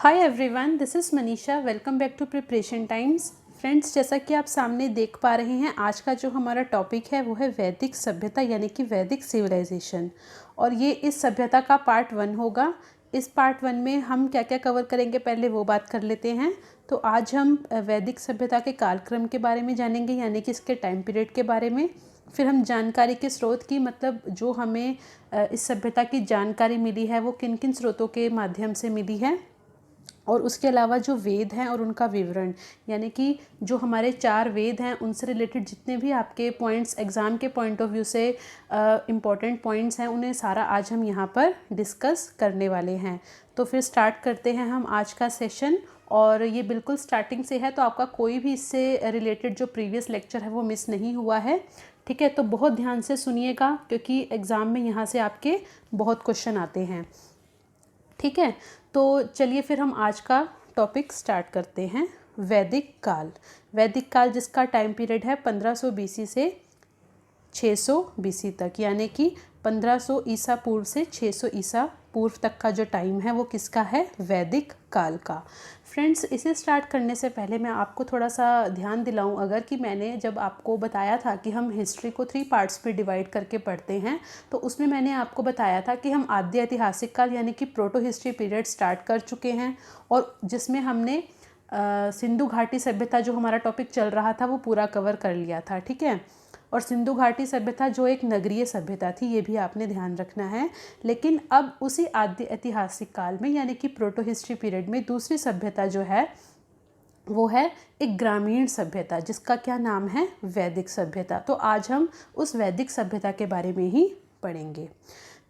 Hi everyone, this is Manisha. Welcome back to Preparation Times. Friends, जैसा कि आप सामने देख पा रहे हैं, आज का जो हमारा टॉपिक है वो है वैदिक सभ्यता यानी कि वैदिक सिविलाइजेशन। और ये इस सभ्यता का पार्ट 1 होगा। इस पार्ट 1 में हम क्या क्या कवर करेंगे पहले वो बात कर लेते हैं। तो आज हम वैदिक सभ्यता के कालक्रम के बारे में जानेंगे, यानी कि इसके टाइम पीरियड के बारे में। फिर हम जानकारी के स्रोत की, मतलब जो हमें इस सभ्यता की जानकारी मिली है वो किन किन स्रोतों के माध्यम से मिली है, और उसके अलावा जो वेद हैं और उनका विवरण, यानी कि जो हमारे 4 वेद हैं उनसे रिलेटेड जितने भी आपके पॉइंट्स एग्ज़ाम के पॉइंट ऑफ व्यू से इम्पॉर्टेंट पॉइंट्स हैं, उन्हें सारा आज हम यहाँ पर डिस्कस करने वाले हैं। तो फिर स्टार्ट करते हैं हम आज का सेशन। और ये बिल्कुल स्टार्टिंग से है, तो आपका कोई भी इससे रिलेटेड जो प्रीवियस लेक्चर है वो मिस नहीं हुआ है। ठीक है, तो बहुत ध्यान से सुनिएगा क्योंकि एग्ज़ाम में यहाँ से आपके बहुत क्वेश्चन आते हैं। ठीक है, तो चलिए फिर हम आज का टॉपिक स्टार्ट करते हैं। वैदिक काल। वैदिक काल जिसका टाइम पीरियड है 1500 बीसी से 600 बीसी तक, यानी कि 1500 ईसा पूर्व से 600 ईसा पूर्व तक का जो टाइम है वो किसका है? वैदिक काल का। फ्रेंड्स, इसे स्टार्ट करने से पहले मैं आपको थोड़ा सा ध्यान दिलाऊं, अगर कि मैंने जब आपको बताया था कि हम हिस्ट्री को 3 पार्ट्स में डिवाइड करके पढ़ते हैं, तो उसमें मैंने आपको बताया था कि हम आद्य ऐतिहासिक काल यानी कि प्रोटो हिस्ट्री पीरियड स्टार्ट कर चुके हैं, और जिसमें हमने सिंधु घाटी सभ्यता जो हमारा टॉपिक चल रहा था वो पूरा कवर कर लिया था। ठीक है, और सिंधु घाटी सभ्यता जो एक नगरीय सभ्यता थी, ये भी आपने ध्यान रखना है। लेकिन अब उसी आद्य ऐतिहासिक काल में यानी कि प्रोटो हिस्ट्री पीरियड में दूसरी सभ्यता जो है वो है एक ग्रामीण सभ्यता, जिसका क्या नाम है? वैदिक सभ्यता। तो आज हम उस वैदिक सभ्यता के बारे में ही पढ़ेंगे।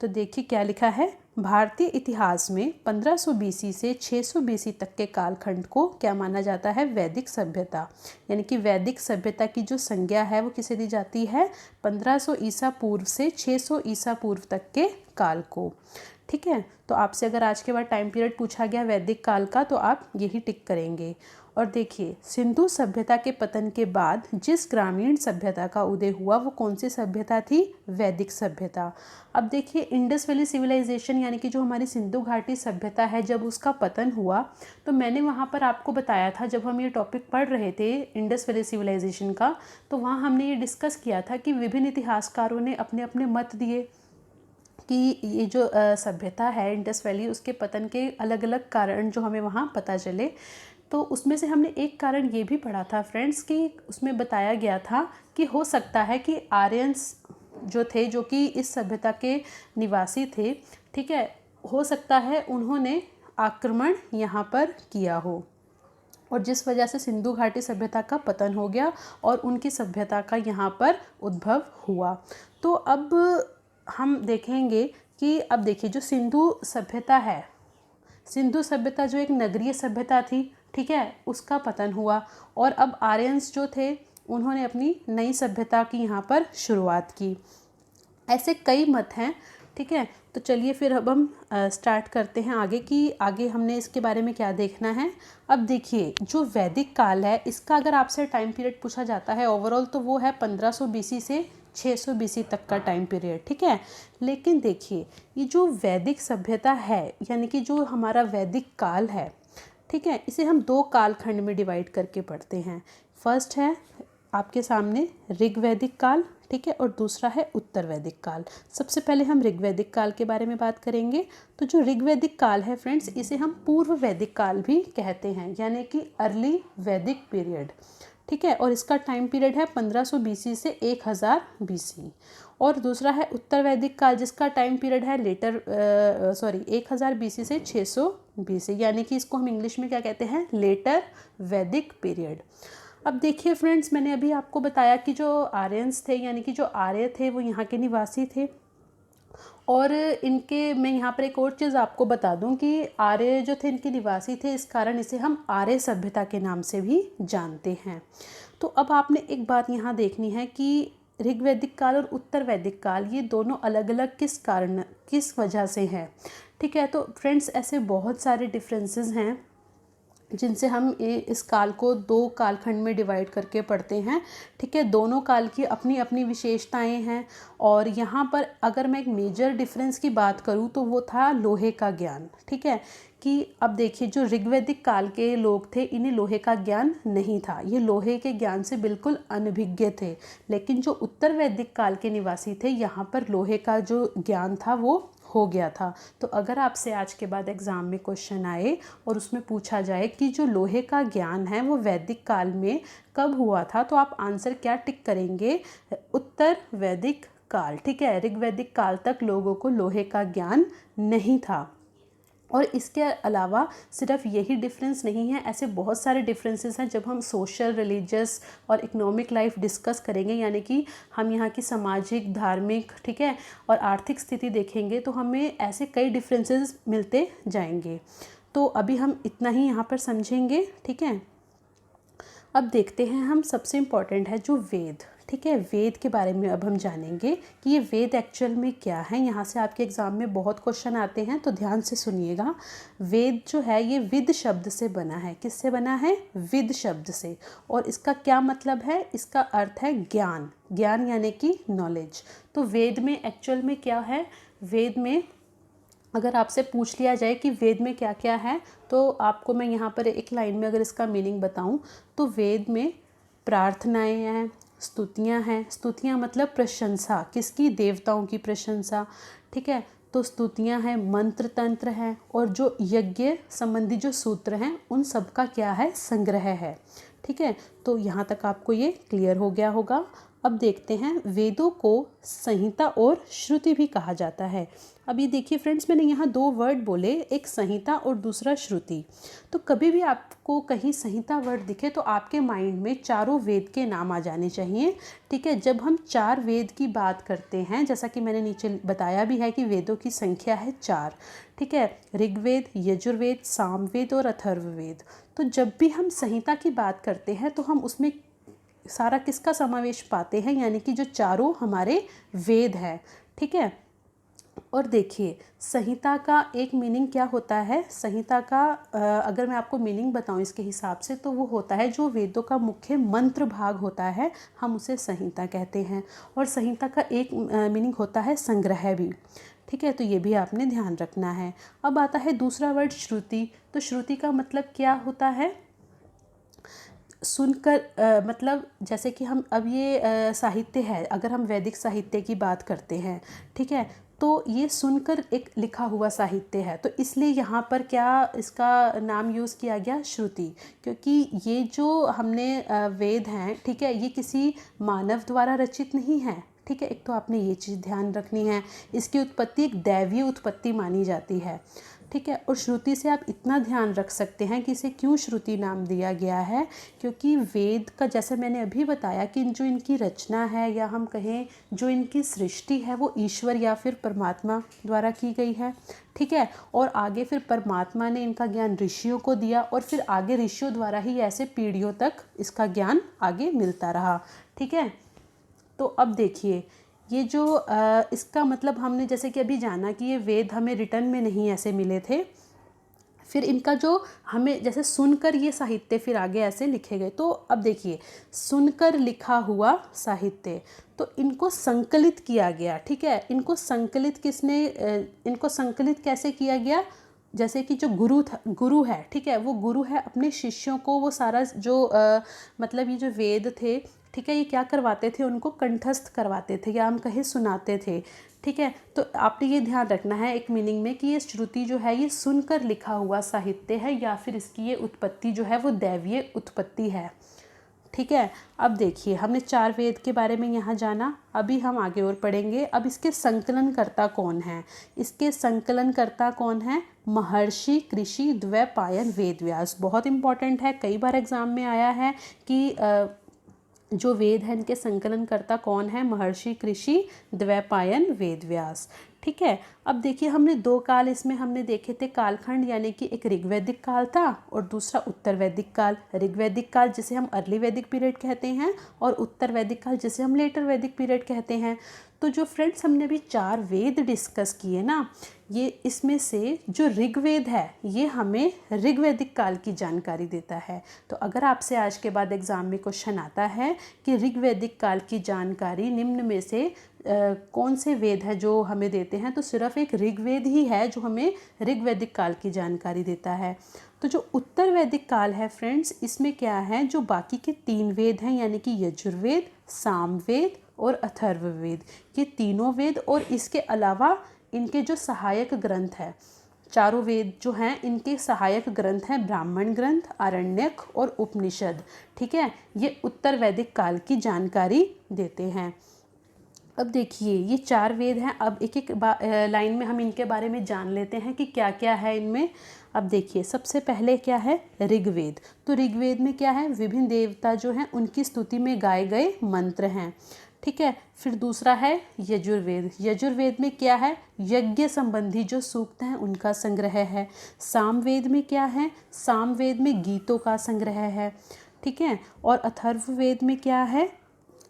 तो देखिए क्या लिखा है। भारतीय इतिहास में 1500 बीसी से 600 बीसी तक के कालखंड को क्या माना जाता है? वैदिक सभ्यता। यानी कि वैदिक सभ्यता की जो संज्ञा है वो किसे दी जाती है? 1500 ईसा पूर्व से 600 ईसा पूर्व तक के काल को। ठीक है, तो आपसे अगर आज के बाद टाइम पीरियड पूछा गया वैदिक काल का, तो आप यही टिक करेंगे। और देखिए, सिंधु सभ्यता के पतन के बाद जिस ग्रामीण सभ्यता का उदय हुआ वो कौन सी सभ्यता थी? वैदिक सभ्यता। अब देखिए, इंडस वैली सिविलाइजेशन यानी कि जो हमारी सिंधु घाटी सभ्यता है, जब उसका पतन हुआ तो मैंने वहाँ पर आपको बताया था, जब हम ये टॉपिक पढ़ रहे थे इंडस वैली सिविलाइजेशन का, तो वहाँ हमने ये डिस्कस किया था कि विभिन्न इतिहासकारों ने अपने अपने मत दिए कि ये जो सभ्यता है इंडस वैली, उसके पतन के अलग अलग कारण जो हमें वहाँ पता चले। तो उसमें से हमने एक कारण ये भी पढ़ा था फ्रेंड्स, कि उसमें बताया गया था कि हो सकता है कि आर्यंस जो थे, जो कि इस सभ्यता के निवासी थे, ठीक है, हो सकता है उन्होंने आक्रमण यहाँ पर किया हो, और जिस वजह से सिंधु घाटी सभ्यता का पतन हो गया और उनकी सभ्यता का यहाँ पर उद्भव हुआ। तो अब हम देखेंगे कि अब देखिए, जो सिंधु सभ्यता है, सिंधु सभ्यता जो एक नगरीय सभ्यता थी, ठीक है, उसका पतन हुआ, और अब आर्यंस जो थे उन्होंने अपनी नई सभ्यता की यहाँ पर शुरुआत की। ऐसे कई मत हैं। ठीक है, तो चलिए फिर अब हम स्टार्ट करते हैं आगे की, आगे हमने इसके बारे में क्या देखना है। अब देखिए, जो वैदिक काल है इसका अगर आपसे टाइम पीरियड पूछा जाता है ओवरऑल, तो वो है 1500 बीसी से 600 बीसी तक का टाइम पीरियड। ठीक है, लेकिन देखिए, ये जो वैदिक सभ्यता है यानी कि जो हमारा वैदिक काल है, ठीक है, इसे हम 2 कालखंड में डिवाइड करके पढ़ते हैं। फर्स्ट है आपके सामने ऋग्वैदिक काल, ठीक है, और दूसरा है उत्तर वैदिक काल। सबसे पहले हम ऋग्वैदिक काल के बारे में बात करेंगे। तो जो ऋग्वैदिक काल है फ्रेंड्स, इसे हम पूर्व वैदिक काल भी कहते हैं, यानी कि अर्ली वैदिक पीरियड। ठीक है, और इसका टाइम पीरियड है 1500 बीसी से 1000 बीसी। और दूसरा है उत्तर वैदिक काल, जिसका टाइम पीरियड है 1000 बीसी से 600 बीसी, यानी कि इसको हम इंग्लिश में क्या कहते हैं? लेटर वैदिक पीरियड। अब देखिए फ्रेंड्स, मैंने अभी आपको बताया कि जो आर्यंस थे यानी कि जो आर्य थे वो यहाँ के निवासी थे, और इनके मैं यहाँ पर एक और चीज़ आपको बता दूँ कि आर्य जो थे इनके निवासी थे, इस कारण इसे हम आर्य सभ्यता के नाम से भी जानते हैं। तो अब आपने एक बात यहाँ देखनी है कि ऋग्वैदिक काल और उत्तर वैदिक काल ये दोनों अलग अलग किस वजह से हैं। ठीक है, तो फ्रेंड्स ऐसे बहुत सारे डिफरेंसेस हैं जिनसे हम इस काल को 2 कालखंड में डिवाइड करके पढ़ते हैं। ठीक है, दोनों काल की अपनी अपनी विशेषताएं हैं। और यहाँ पर अगर मैं एक मेजर डिफरेंस की बात करूँ तो वो था लोहे का ज्ञान। ठीक है, कि अब देखिए जो ऋग्वैदिक काल के लोग थे इन्हें लोहे का ज्ञान नहीं था, ये लोहे के ज्ञान से बिल्कुल अनभिज्ञ थे। लेकिन जो उत्तर वैदिक काल के निवासी थे यहाँ पर लोहे का जो ज्ञान था वो हो गया था। तो अगर आपसे आज के बाद एग्ज़ाम में क्वेश्चन आए और उसमें पूछा जाए कि जो लोहे का ज्ञान है वो वैदिक काल में कब हुआ था, तो आप आंसर क्या टिक करेंगे? उत्तर वैदिक काल। ठीक है, ऋग्वैदिक काल तक लोगों को लोहे का ज्ञान नहीं था। और इसके अलावा सिर्फ यही डिफरेंस नहीं है, ऐसे बहुत सारे डिफरेंसेस हैं। जब हम सोशल, रिलीजियस और इकोनॉमिक लाइफ डिस्कस करेंगे, यानी कि हम यहाँ की सामाजिक, धार्मिक, ठीक है, और आर्थिक स्थिति देखेंगे, तो हमें ऐसे कई डिफरेंसेस मिलते जाएंगे। तो अभी हम इतना ही यहाँ पर समझेंगे। ठीक है, अब देखते हैं हम, सबसे इम्पॉर्टेंट है जो वेद। ठीक है, वेद के बारे में अब हम जानेंगे कि ये वेद एक्चुअल में क्या है। यहाँ से आपके एग्ज़ाम में बहुत क्वेश्चन आते हैं, तो ध्यान से सुनिएगा। वेद जो है ये विद शब्द से बना है। किससे बना है? विद शब्द से। और इसका क्या मतलब है? इसका अर्थ है ज्ञान। ज्ञान यानी कि नॉलेज। तो वेद में एक्चुअल में क्या है? वेद में अगर आपसे पूछ लिया जाए कि वेद में क्या क्या है, तो आपको मैं यहाँ पर एक लाइन में अगर इसका मीनिंग बताऊँ तो वेद में प्रार्थनाएं हैं, स्तुतियाँ हैं। स्तुतियाँ मतलब प्रशंसा, किसकी? देवताओं की प्रशंसा। ठीक है, तो स्तुतियाँ हैं, मंत्र तंत्र हैं, और जो यज्ञ संबंधी जो सूत्र हैं उन सब का क्या है? संग्रह है। ठीक है, तो यहाँ तक आपको ये क्लियर हो गया होगा। अब देखते हैं, वेदों को संहिता और श्रुति भी कहा जाता है। अब ये देखिए फ्रेंड्स, मैंने यहाँ 2 वर्ड बोले, एक संहिता और दूसरा श्रुति। तो कभी भी आपको कहीं संहिता वर्ड दिखे तो आपके माइंड में चारों वेद के नाम आ जाने चाहिए। ठीक है, जब हम 4 वेद की बात करते हैं, जैसा कि मैंने नीचे बताया भी है कि वेदों की संख्या है 4। ठीक है, ऋग्वेद, यजुर्वेद, सामवेद और अथर्ववेद। तो जब भी हम संहिता की बात करते हैं तो हम उसमें सारा किसका समावेश पाते हैं? यानी कि जो चारों हमारे वेद हैं। ठीक है, और देखिए संहिता का एक मीनिंग क्या होता है? संहिता का अगर मैं आपको मीनिंग बताऊं इसके हिसाब से, तो वो होता है जो वेदों का मुख्य मंत्र भाग होता है, हम उसे संहिता कहते हैं। और संहिता का एक मीनिंग होता है संग्रह भी। ठीक है, तो ये भी आपने ध्यान रखना है। अब आता है दूसरा वर्ड श्रुति। तो श्रुति का मतलब क्या होता है? सुनकर, मतलब जैसे कि हम अब ये साहित्य है, अगर हम वैदिक साहित्य की बात करते हैं, ठीक है, तो ये सुनकर एक लिखा हुआ साहित्य है, तो इसलिए यहाँ पर क्या इसका नाम यूज़ किया गया? श्रुति। क्योंकि ये जो हमने वेद हैं, ठीक है, ये किसी मानव द्वारा रचित नहीं है। ठीक है, एक तो आपने ये चीज़ ध्यान रखनी है। इसकी उत्पत्ति एक दैवीय उत्पत्ति मानी जाती है। ठीक है, और श्रुति से आप इतना ध्यान रख सकते हैं कि इसे क्यों श्रुति नाम दिया गया है, क्योंकि वेद का, जैसे मैंने अभी बताया, कि जो इनकी रचना है, या हम कहें जो इनकी सृष्टि है, वो ईश्वर या फिर परमात्मा द्वारा की गई है। ठीक है, और आगे फिर परमात्मा ने इनका ज्ञान ऋषियों को दिया, और फिर आगे ऋषियों द्वारा ही ऐसे पीढ़ियों तक इसका ज्ञान आगे मिलता रहा। ठीक है, तो अब देखिए ये जो इसका मतलब हमने जैसे कि अभी जाना कि ये वेद हमें रिटर्न में नहीं ऐसे मिले थे, फिर इनका जो हमें जैसे सुनकर ये साहित्य फिर आगे ऐसे लिखे गए। तो अब देखिए, सुनकर लिखा हुआ साहित्य, तो इनको संकलित किया गया। ठीक है, इनको संकलित किसने, इनको संकलित कैसे किया गया? जैसे कि जो गुरु है, ठीक है, वो गुरु है, अपने शिष्यों को वो सारा जो मतलब ये जो वेद थे, ठीक है, ये क्या करवाते थे? उनको कंठस्थ करवाते थे, या हम कहें सुनाते थे। ठीक है, तो आपने ये ध्यान रखना है एक मीनिंग में कि ये श्रुति जो है ये सुनकर लिखा हुआ साहित्य है, या फिर इसकी ये उत्पत्ति जो है वो दैवीय उत्पत्ति है। ठीक है, अब देखिए हमने 4 वेद के बारे में यहाँ जाना, अभी हम आगे और पढ़ेंगे। अब इसके संकलनकर्ता कौन है? इसके संकलनकर्ता कौन है? महर्षि कृषि द्वैपायन वेदव्यास। बहुत इंपॉर्टेंट है, कई बार एग्जाम में आया है कि जो वेद है इनके संकलनकर्ता कौन है? महर्षि कृषि द्वैपायन वेदव्यास। ठीक है, अब देखिए हमने 2 काल इसमें हमने देखे थे कालखंड, यानी कि एक ऋग्वैदिक काल था और दूसरा उत्तर वैदिक काल। ऋग्वैदिक काल जिसे हम अर्ली वैदिक पीरियड कहते हैं, और उत्तर वैदिक काल जिसे हम लेटर वैदिक पीरियड कहते हैं। तो जो फ्रेंड्स हमने अभी 4 वेद डिस्कस किए ना, ये इसमें से जो ऋग्वेद है ये हमें ऋग्वैदिक काल की जानकारी देता है। तो अगर आपसे आज के बाद एग्ज़ाम में क्वेश्चन आता है कि ऋग्वैदिक काल की जानकारी निम्न में से कौन से वेद है जो हमें देते हैं, तो सिर्फ एक ऋग्वेद ही है जो हमें ऋग्वैदिक काल की जानकारी देता है। तो जो उत्तर वैदिक काल है फ्रेंड्स, इसमें क्या है, जो बाकी के 3 वेद हैं यानी कि यजुर्वेद, सामवेद और अथर्ववेद, ये तीनों वेद और इसके अलावा इनके जो सहायक ग्रंथ है, चारों वेद जो हैं इनके सहायक ग्रंथ हैं ब्राह्मण ग्रंथ, आरण्यक और उपनिषद। ठीक है, ये उत्तर वैदिक काल की जानकारी देते हैं। अब देखिए ये 4 वेद हैं। अब एक एक लाइन में हम इनके बारे में जान लेते हैं कि क्या क्या है इनमें। अब देखिए सबसे पहले क्या है, ऋग्वेद। तो ऋग्वेद में क्या है, विभिन्न देवता जो हैं उनकी स्तुति में गाए गए मंत्र हैं। ठीक है, फिर दूसरा है यजुर्वेद। यजुर्वेद में क्या है, यज्ञ संबंधी जो सूक्त हैं उनका संग्रह है। सामवेद में क्या है, सामवेद में गीतों का संग्रह है। ठीक है, और अथर्ववेद में क्या है,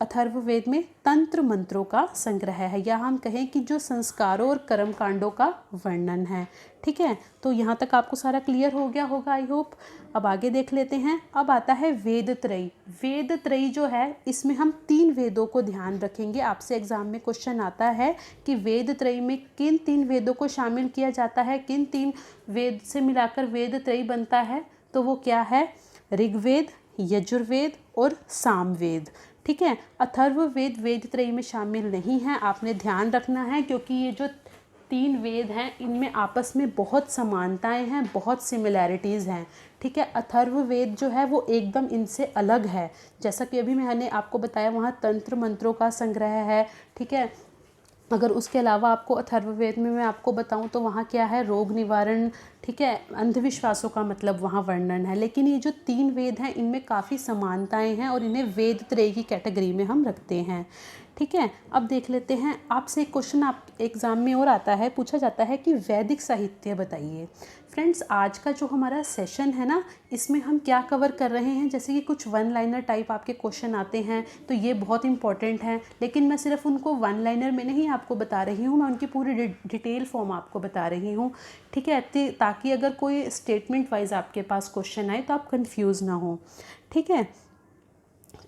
अथर्ववेद में तंत्र मंत्रों का संग्रह है, या हम कहें कि जो संस्कारों और कर्म कांडों का वर्णन है। ठीक है, तो यहाँ तक आपको सारा क्लियर हो गया होगा आई होप। अब आगे देख लेते हैं। अब आता है वेद त्रयी। वेद त्रयी जो है इसमें हम 3 वेदों को ध्यान रखेंगे। आपसे एग्जाम में क्वेश्चन आता है कि वेद त्रयी में किन 3 वेदों को शामिल किया जाता है, किन 3 वेद से मिलाकर वेद त्रयी बनता है, तो वो क्या है, ऋग्वेद, यजुर्वेद और सामवेद। ठीक है, अथर्ववेद वेद त्रयी में शामिल नहीं है, आपने ध्यान रखना है, क्योंकि ये जो 3 वेद हैं इनमें आपस में बहुत समानताएं हैं, बहुत सिमिलैरिटीज़ हैं। ठीक है, अथर्ववेद जो है वो एकदम इनसे अलग है। जैसा कि अभी मैंने आपको बताया वहाँ तंत्र मंत्रों का संग्रह है। ठीक है, अगर उसके अलावा आपको अथर्ववेद में मैं आपको बताऊं तो वहाँ क्या है, रोग निवारण, ठीक है, अंधविश्वासों का मतलब वहाँ वर्णन है। लेकिन ये जो 3 वेद हैं इनमें काफ़ी समानताएं हैं और इन्हें वेद त्रय की कैटेगरी में हम रखते हैं। ठीक है, अब देख लेते हैं। आपसे एक क्वेश्चन आप एग्ज़ाम में और आता है, पूछा जाता है कि वैदिक साहित्य बताइए। फ्रेंड्स आज का जो हमारा सेशन है ना, इसमें हम क्या कवर कर रहे हैं, जैसे कि कुछ 1 लाइनर टाइप आपके क्वेश्चन आते हैं तो ये बहुत इंपॉर्टेंट हैं, लेकिन मैं सिर्फ उनको 1 लाइनर में नहीं आपको बता रही हूँ, मैं उनकी पूरी डिटेल फॉर्म आपको बता रही हूँ। ठीक है, ताकि अगर कोई स्टेटमेंट वाइज आपके पास क्वेश्चन आए तो आप कंफ्यूज ना हो। ठीक है,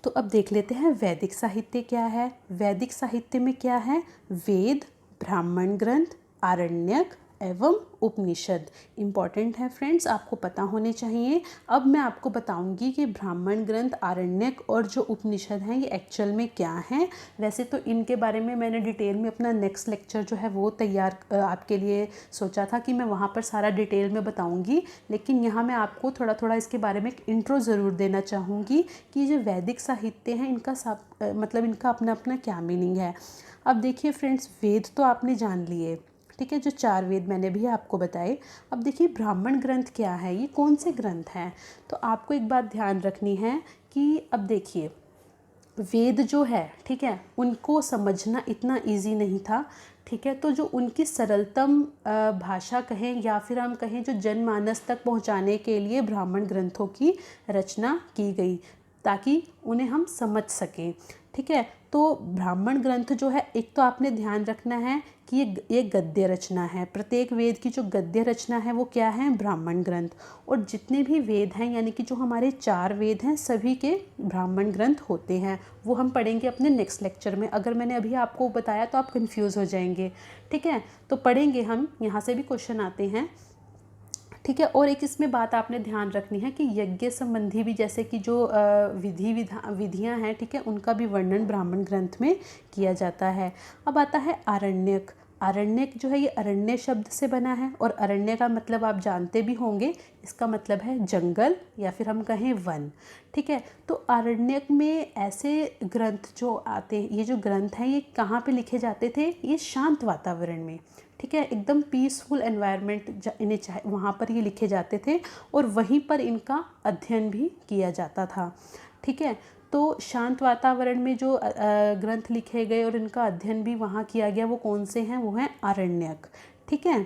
तो अब देख लेते हैं वैदिक साहित्य क्या है। वैदिक साहित्य में क्या है, वेद, ब्राह्मण ग्रंथ, आरण्यक एवं उपनिषद। इम्पॉर्टेंट है फ्रेंड्स, आपको पता होने चाहिए। अब मैं आपको बताऊंगी कि ब्राह्मण ग्रंथ, आरण्यक और जो उपनिषद हैं ये एक्चुअल में क्या हैं। वैसे तो इनके बारे में मैंने डिटेल में अपना नेक्स्ट लेक्चर जो है वो तैयार आपके लिए सोचा था कि मैं वहाँ पर सारा डिटेल में बताऊंगी, लेकिन यहाँ मैं आपको थोड़ा थोड़ा इसके बारे में एक इंट्रो ज़रूर देना चाहूँगी कि जो वैदिक साहित्य हैं इनका मतलब इनका अपना अपना क्या मीनिंग है। अब देखिए फ्रेंड्स, वेद तो आपने जान लिए, ठीक है, जो 4 वेद मैंने भी आपको बताए। अब देखिए ब्राह्मण ग्रंथ क्या है, ये कौन से ग्रंथ हैं। तो आपको एक बात ध्यान रखनी है कि अब देखिए वेद जो है, ठीक है, उनको समझना इतना इजी नहीं था। ठीक है, तो जो उनकी सरलतम भाषा कहें या फिर हम कहें जो जनमानस तक पहुंचाने के लिए ब्राह्मण ग्रंथों की रचना की गई ताकि उन्हें हम समझ सकें। ठीक है, तो ब्राह्मण ग्रंथ जो है, एक तो आपने ध्यान रखना है कि ये गद्य रचना है। प्रत्येक वेद की जो गद्य रचना है वो क्या है, ब्राह्मण ग्रंथ। और जितने भी वेद हैं यानी कि जो हमारे 4 वेद हैं सभी के ब्राह्मण ग्रंथ होते हैं। वो हम पढ़ेंगे अपने नेक्स्ट लेक्चर में। अगर मैंने अभी आपको बताया तो आप कंफ्यूज हो जाएंगे। ठीक है, तो पढ़ेंगे हम, यहाँ से भी क्वेश्चन आते हैं। ठीक है, और एक इसमें बात आपने ध्यान रखनी है कि यज्ञ संबंधी भी जैसे कि जो विधियां हैं, ठीक है, उनका भी वर्णन ब्राह्मण ग्रंथ में किया जाता है। अब आता है आरण्यक। आरण्यक जो है ये अरण्य शब्द से बना है और अरण्य का मतलब आप जानते भी होंगे, इसका मतलब है जंगल या फिर हम कहें वन। ठीक है, तो आरण्यक में ऐसे ग्रंथ जो आते हैं, ये जो ग्रंथ हैं ये कहाँ पे लिखे जाते थे, ये शांत वातावरण में, ठीक है, एकदम पीसफुल एनवायरनमेंट इन्हें वहाँ पर ये लिखे जाते थे और वहीं पर इनका अध्ययन भी किया जाता था। ठीक है, तो शांत वातावरण में जो ग्रंथ लिखे गए और इनका अध्ययन भी वहाँ किया गया, वो कौन से हैं, वो हैं आरण्यक। ठीक है,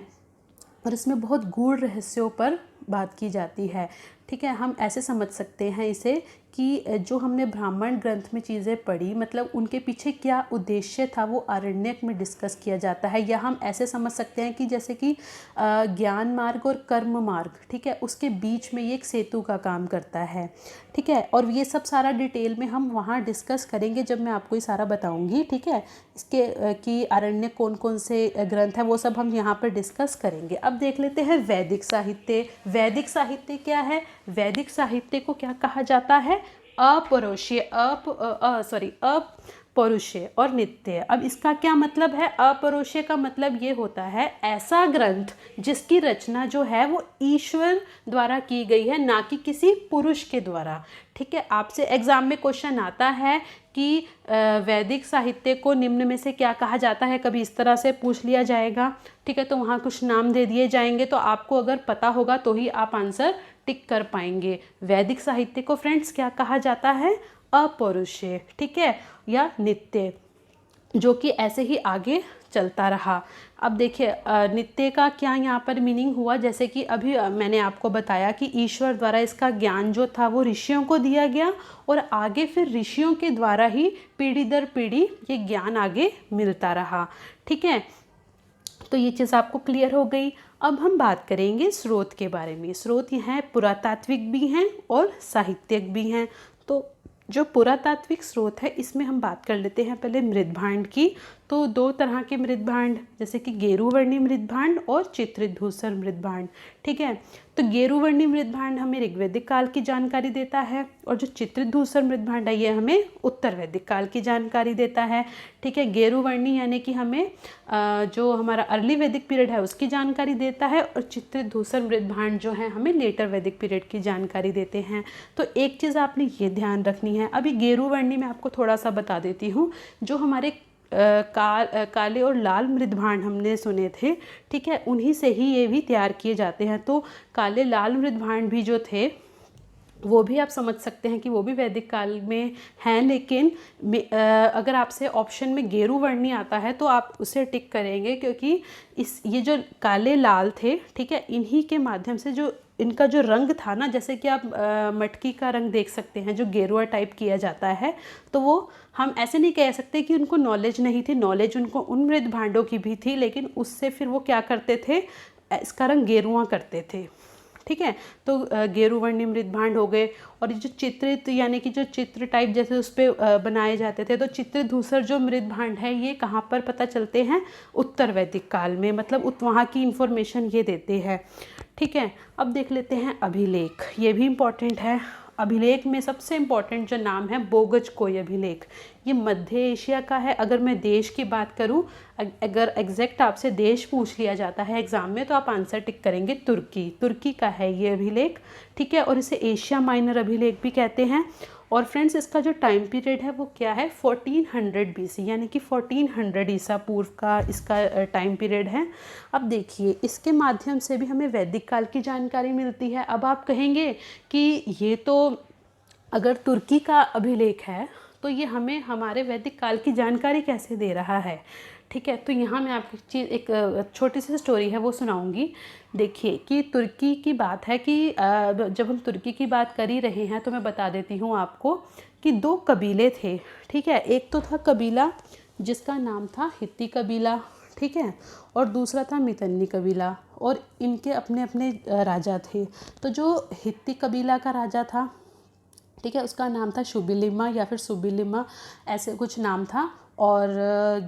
और इसमें बहुत गूढ़ रहस्यों पर बात की जाती है। ठीक है, हम ऐसे समझ सकते हैं इसे कि जो हमने ब्राह्मण ग्रंथ में चीज़ें पढ़ी, मतलब उनके पीछे क्या उद्देश्य था वो आरण्यक में डिस्कस किया जाता है। या हम ऐसे समझ सकते हैं कि जैसे कि ज्ञान मार्ग और कर्म मार्ग, ठीक है, उसके बीच में ये एक सेतु का काम करता है। ठीक है, और ये सब सारा डिटेल में हम वहाँ डिस्कस करेंगे जब मैं आपको ये सारा बताऊँगी। ठीक है, इसके कि आरण्यक कौन कौन से ग्रंथ हैं वो सब हम यहाँ पर डिस्कस करेंगे। अब देख लेते हैं वैदिक साहित्य। वैदिक साहित्य क्या है? वैदिक साहित्य को क्या कहा जाता है? अपौरुषीय, अपौरुषीय और नित्य। अब इसका क्या मतलब है? अपौरुषीय का मतलब ये होता है ऐसा ग्रंथ जिसकी रचना जो है वो ईश्वर द्वारा की गई है, ना कि किसी पुरुष के द्वारा। ठीक है, आपसे एग्जाम में क्वेश्चन आता है कि वैदिक साहित्य को निम्न में से क्या कहा जाता है, कभी इस तरह से पूछ लिया जाएगा। ठीक है, तो वहाँ कुछ नाम दे दिए जाएंगे, तो आपको अगर पता होगा तो ही आप आंसर टिक कर पाएंगे। वैदिक साहित्य को फ्रेंड्स क्या कहा जाता है? अपौरुषीय, ठीक है, या नित्य, जो कि ऐसे ही आगे चलता रहा। अब देखिए नित्य का क्या यहाँ पर मीनिंग हुआ, जैसे कि अभी मैंने आपको बताया कि ईश्वर द्वारा इसका ज्ञान जो था वो ऋषियों को दिया गया, और आगे फिर ऋषियों के द्वारा ही पीढ़ी दर पीढ़ी ये ज्ञान आगे मिलता रहा। ठीक है, तो ये चीज़ आपको क्लियर हो गई। अब हम बात करेंगे स्रोत के बारे में। स्रोत यहाँ पुरातात्विक भी हैं और साहित्यिक भी हैं। तो जो पुरातात्विक स्रोत है इसमें हम बात कर लेते हैं पहले मृदभांड की। तो दो तरह के मृदभांड, जैसे कि गेरुवर्णी मृदभांड और चित्रित धूसर मृदभांड। ठीक है, तो गेरुवर्णी मृदभांड हमें ऋग्वैदिक काल की जानकारी देता है, और जो चित्रित धूसर मृदभांड है ये हमें उत्तर वैदिक काल की जानकारी देता है। ठीक है, गेरुवर्णी यानी कि हमें जो हमारा अर्ली वैदिक पीरियड है उसकी जानकारी देता है, और चित्रित धूसर मृदभांड जो है हमें लेटर वैदिक पीरियड की जानकारी देते हैं। तो एक चीज़ आपने ये ध्यान रखनी है। अभी गेरुवर्णी में आपको थोड़ा सा बता देती हूँ। जो हमारे काले और लाल मृदभांड हमने सुने थे, ठीक है, उन्हीं से ही ये भी तैयार किए जाते हैं। तो काले लाल मृदभांड भी जो थे वो भी आप समझ सकते हैं कि वो भी वैदिक काल में हैं, लेकिन अगर आपसे ऑप्शन में गेरुवर्णी आता है तो आप उसे टिक करेंगे, क्योंकि ये जो काले लाल थे, ठीक है, इन्हीं के माध्यम से जो इनका जो रंग था ना, जैसे कि आप मटकी का रंग देख सकते हैं जो गेरुआ टाइप किया जाता है, तो वो हम ऐसे नहीं कह सकते कि उनको नॉलेज नहीं थी। नॉलेज उनको उन मृदभांडों की भी थी, लेकिन उससे फिर वो क्या करते थे, इसका रंग गेरुआ करते थे। ठीक है, तो गेरुवर्णी मृदभांड हो गए। और ये जो चित्रित यानी कि जो चित्र टाइप जैसे उस पर बनाए जाते थे, तो चित्रित धूसर जो मृदभांड है ये कहाँ पर पता चलते हैं? उत्तर वैदिक काल में, मतलब वहाँ की इंफॉर्मेशन ये देते हैं। ठीक है, अब देख लेते हैं अभिलेख। ये भी इम्पॉर्टेंट है। अभिलेख में सबसे इम्पॉर्टेंट जो नाम है बोगज कोई अभिलेख, ये मध्य एशिया का है। अगर मैं देश की बात करूं, अगर एग्जैक्ट आपसे देश पूछ लिया जाता है एग्जाम में, तो आप आंसर टिक करेंगे तुर्की। तुर्की का है ये अभिलेख। ठीक है, और इसे एशिया माइनर अभिलेख भी कहते हैं। और फ्रेंड्स इसका जो टाइम पीरियड है वो क्या है? 1400 BC, यानी कि 1400 ईसा पूर्व का इसका टाइम पीरियड है। अब देखिए इसके माध्यम से भी हमें वैदिक काल की जानकारी मिलती है। अब आप कहेंगे कि ये तो अगर तुर्की का अभिलेख है तो ये हमें हमारे वैदिक काल की जानकारी कैसे दे रहा है? ठीक है, तो यहाँ मैं आपको एक छोटी सी स्टोरी है वो सुनाऊंगी। देखिए कि तुर्की की बात है कि जब हम तुर्की की बात कर ही रहे हैं तो मैं बता देती हूँ आपको कि दो कबीले थे। ठीक है, एक तो था कबीला जिसका नाम था हित्ती कबीला, ठीक है, और दूसरा था मितन्नी कबीला, और इनके अपने अपने राजा थे। तो जो हित्ती कबीला का राजा था, ठीक है, उसका नाम था शुबिलिमा या फिर सुबिलिमा, ऐसे कुछ नाम था। और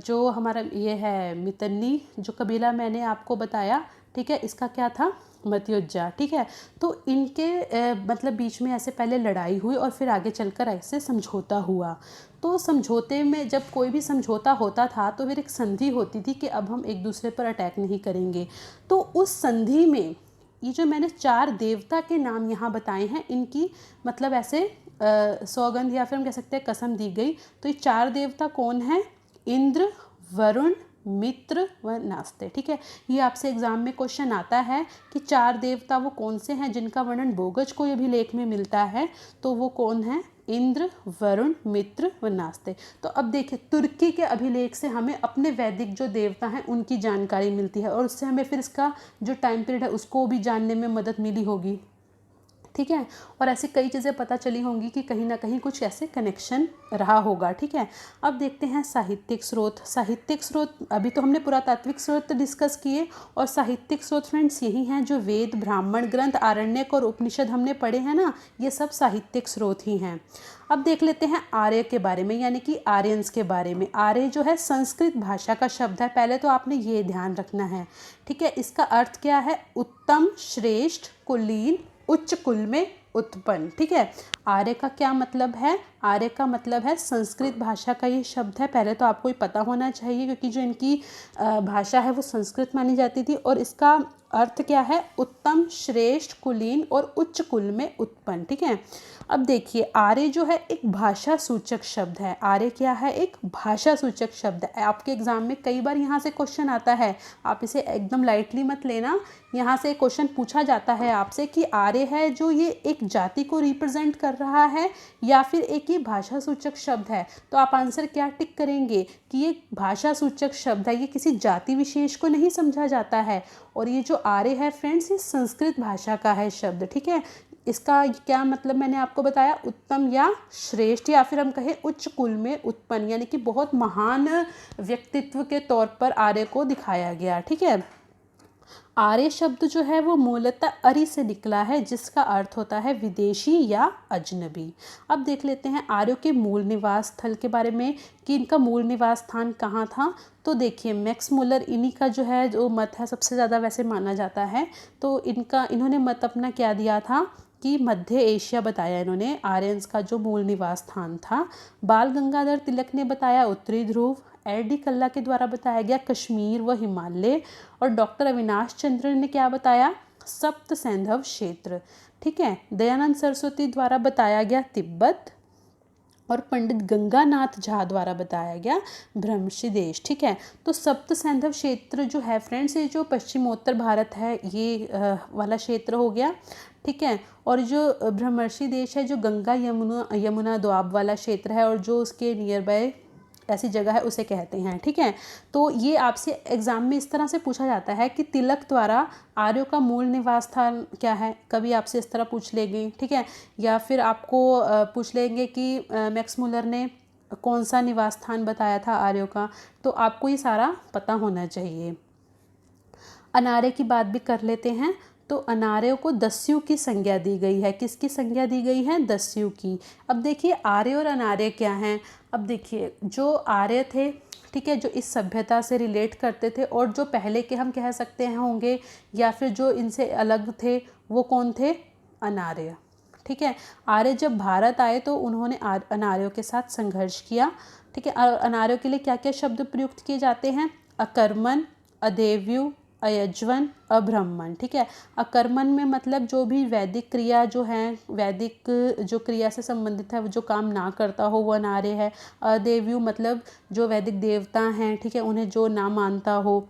जो हमारा ये है मितन्नी जो कबीला मैंने आपको बताया, ठीक है, इसका क्या था? मत्योज्जा। ठीक है, तो इनके मतलब बीच में ऐसे पहले लड़ाई हुई और फिर आगे चलकर ऐसे समझौता हुआ। तो समझौते में जब कोई भी समझौता होता था तो फिर एक संधि होती थी कि अब हम एक दूसरे पर अटैक नहीं करेंगे। तो उस संधि में ये जो मैंने 4 देवता के नाम यहाँ बताए हैं, इनकी मतलब ऐसे सौगंध या फिर हम कह सकते हैं कसम दी गई। तो ये 4 देवता कौन हैं? इंद्र, वरुण, मित्र व नास्ते। ठीक है, ये आपसे एग्जाम में क्वेश्चन आता है कि 4 देवता वो कौन से हैं जिनका वर्णन बोगज कोई अभिलेख में मिलता है, तो वो कौन है? इंद्र, वरुण, मित्र व नास्ते। तो अब देखिए तुर्की के अभिलेख से हमें अपने वैदिक जो देवता हैं उनकी जानकारी मिलती है, और उससे हमें फिर इसका जो टाइम पीरियड है उसको भी जानने में मदद मिली होगी। ठीक है। और ऐसी कई चीज़ें पता चली होंगी कि कहीं ना कहीं कुछ ऐसे कनेक्शन रहा होगा। ठीक है। अब देखते हैं साहित्यिक स्रोत। साहित्यिक स्रोत, अभी तो हमने पुरातात्विक स्रोत डिस्कस किए, और साहित्यिक स्रोत फ्रेंड्स यही हैं जो वेद, ब्राह्मण ग्रंथ, आरण्यक और उपनिषद हमने पढ़े हैं ना, ये सब साहित्यिक स्रोत ही हैं। अब देख लेते हैं आर्य के बारे में, यानी कि आर्यंस के बारे में। आर्य जो है संस्कृत भाषा का शब्द है, पहले तो आपने ये ध्यान रखना है। ठीक है। इसका अर्थ क्या है? उत्तम, श्रेष्ठ, कुलीन, उच्च कुल में उत्पन्न। ठीक है। आर्य का क्या मतलब है? आर्य का मतलब है संस्कृत भाषा का ये शब्द है, पहले तो आपको ये पता होना चाहिए क्योंकि जो इनकी भाषा है वो संस्कृत मानी जाती थी। और इसका अर्थ क्या है? उत्तम, श्रेष्ठ, कुलीन और उच्च कुल में उत्पन्न। ठीक है। अब देखिए, आर्य जो है एक भाषा सूचक शब्द है। आर्य क्या है? एक भाषा सूचक शब्द है। आपके एग्जाम में कई बार यहाँ से क्वेश्चन आता है, आप इसे एकदम लाइटली मत लेना। यहाँ से क्वेश्चन पूछा जाता है आपसे कि आर्य है जो ये एक जाति को रिप्रेजेंट कर रहा है या फिर एक ये भाषा सूचक शब्द है। तो आप आंसर क्या टिक करेंगे कि ये भाषा सूचक शब्द है, ये किसी जाति विशेष को नहीं समझा जाता है। और ये जो आर्य है फ्रेंड्स, ये संस्कृत भाषा का है शब्द। ठीक है। इसका क्या मतलब मैंने आपको बताया? उत्तम या श्रेष्ठ, या फिर हम कहें उच्च कुल में उत्पन्न, यानी कि बहुत महान व्यक्तित्व के तौर पर आर्य को दिखाया गया। ठीक है। आर्य शब्द जो है वो मूलतः अरि से निकला है, जिसका अर्थ होता है विदेशी या अजनबी। अब देख लेते हैं आर्यों के मूल निवास स्थल के बारे में कि इनका मूल निवास स्थान कहाँ था। तो देखिए, मैक्स मुलर इन्हीं का जो है जो मत है सबसे ज़्यादा वैसे माना जाता है। तो इन्होंने मत अपना क्या दिया था कि मध्य एशिया बताया इन्होंने आर्यंस का जो मूल निवास स्थान था। बाल गंगाधर तिलक ने बताया उत्तरी ध्रुव। एल.डी. कल्ला के द्वारा बताया गया कश्मीर व हिमालय। और डॉक्टर अविनाश चंद्र ने क्या बताया? सप्त सैंधव क्षेत्र। ठीक है। दयानंद सरस्वती द्वारा बताया गया तिब्बत। और पंडित गंगानाथ झा द्वारा बताया गया भ्रमशी देश। ठीक है। तो सप्त सैंधव क्षेत्र जो है फ्रेंड्स, ये जो पश्चिमोत्तर भारत है ये वाला क्षेत्र हो गया। ठीक है। और जो भ्रमशी देश है जो गंगा यमुना दोआब वाला क्षेत्र है, और जो उसके नियर बाय ऐसी जगह है उसे कहते हैं। ठीक है। तो ये आपसे एग्जाम में इस तरह से पूछा जाता है कि तिलक द्वारा आर्यों का मूल निवास स्थान क्या है, कभी आपसे इस तरह पूछ लेंगे। ठीक है। या फिर आपको पूछ लेंगे कि मैक्स मुलर ने कौन सा निवास स्थान बताया था आर्यों का। तो आपको ये सारा पता होना चाहिए। अनार्य की बात भी कर लेते हैं। तो अनार्यों को दस्यु की संज्ञा दी गई है। किसकी संज्ञा दी गई है? दस्यु की। अब देखिए, आर्य और अनार्य क्या हैं। अब देखिए, जो आर्य थे, ठीक है, जो इस सभ्यता से रिलेट करते थे, और जो पहले के हम कह सकते हैं होंगे, या फिर जो इनसे अलग थे, वो कौन थे? अनार्य। ठीक है। आर्य जब भारत आए तो उन्होंने अनार्यों के साथ संघर्ष किया। ठीक है। अनार्यों के लिए क्या क्या शब्द प्रयुक्त किए जाते हैं? अकर्मण, अदेव्यु, अयज्वन, अब्रह्मण। ठीक है। अकर्मण में मतलब जो भी वैदिक क्रिया जो है, वैदिक जो क्रिया से संबंधित है, वो जो काम ना करता हो वो अनार्य है। अदेव्यु मतलब जो वैदिक देवता हैं, ठीक है, उन्हें जो ना मानता हो।